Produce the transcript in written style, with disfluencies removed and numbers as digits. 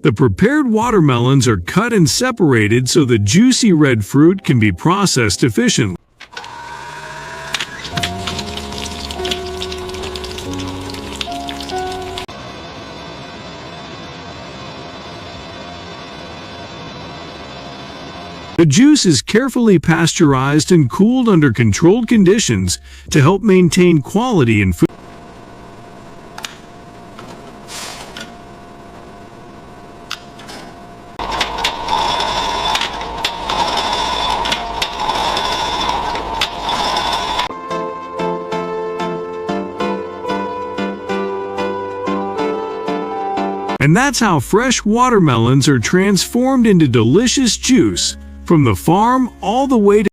The prepared watermelons are cut and separated so the juicy red fruit can be processed efficiently. The juice is carefully pasteurized and cooled under controlled conditions to help maintain quality in food. And that's how fresh watermelons are transformed into delicious juice, from the farm all the way to